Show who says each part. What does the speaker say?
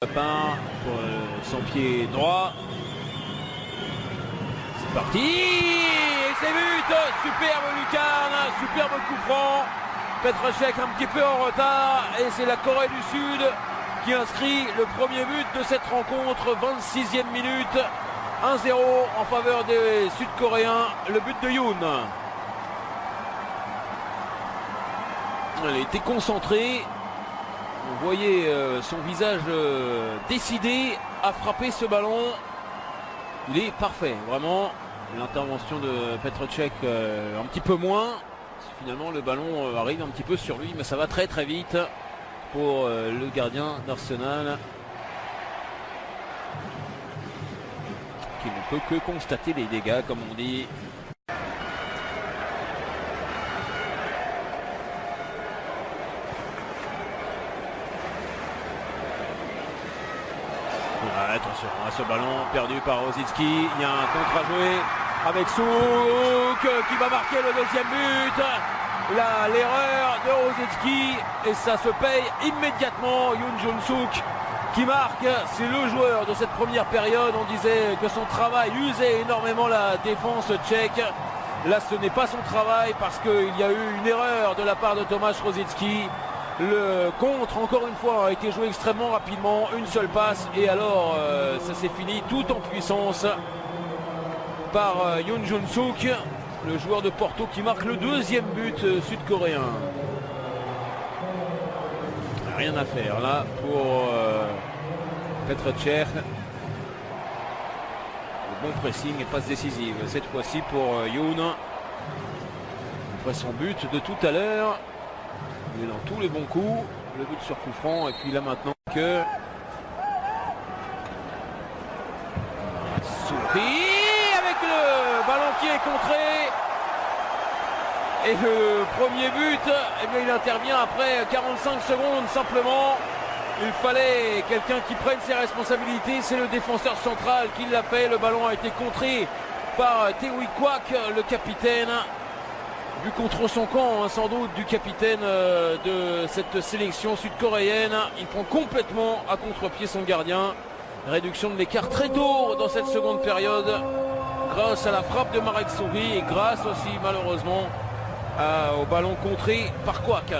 Speaker 1: Pour son pied droit. C'est parti. Et c'est but. Superbe lucarne, superbe coup franc. Petr Cech un petit peu en retard. Et c'est la Corée du Sud qui inscrit le premier but de cette rencontre. 26e minute. 1-0 en faveur des Sud-Coréens. Le but de Yoon. Elle était concentrée. Vous voyez son visage décidé à frapper ce ballon. Il est parfait, vraiment. L'intervention de Petr Cech un petit peu moins. Finalement, le ballon arrive un petit peu sur lui, mais ça va très très vite pour le gardien d'Arsenal, qui ne peut que constater les dégâts, comme on dit. Attention à ce ballon perdu par Rosicky. Il y a un contre à jouer avec Souk qui va marquer le deuxième but. Là, l'erreur de Rosicky et ça se paye immédiatement. Yoon Jun-suk qui marque. C'est le joueur de cette première période. On disait que son travail usait énormément la défense tchèque. Là, ce n'est pas son travail parce qu'il y a eu une erreur de la part de Tomáš Rosicky. Le contre, encore une fois, a été joué extrêmement rapidement, une seule passe, et alors ça s'est fini tout en puissance par Yoon Jun-suk, le joueur de Porto qui marque le deuxième but sud-coréen. Rien à faire là pour Petr Cech. Le bon pressing et passe décisive cette fois-ci pour Yoon. Après son but de tout à l'heure. Il est dans tous les bons coups, le but sur coup franc, et puis là maintenant que Souris avec le ballon qui est contré. Et le premier but, eh bien, il intervient après 45 secondes simplement. Il fallait quelqu'un qui prenne ses responsabilités, c'est le défenseur central qui l'a fait. Le ballon a été contré par Tae-Wi Kwak, le capitaine. Vu contre son camp, sans doute, du capitaine de cette sélection sud-coréenne. Il prend complètement à contre-pied son gardien. Réduction de l'écart très tôt dans cette seconde période, grâce à la frappe de Marek Souris et grâce aussi, malheureusement, au ballon contré par Kwak.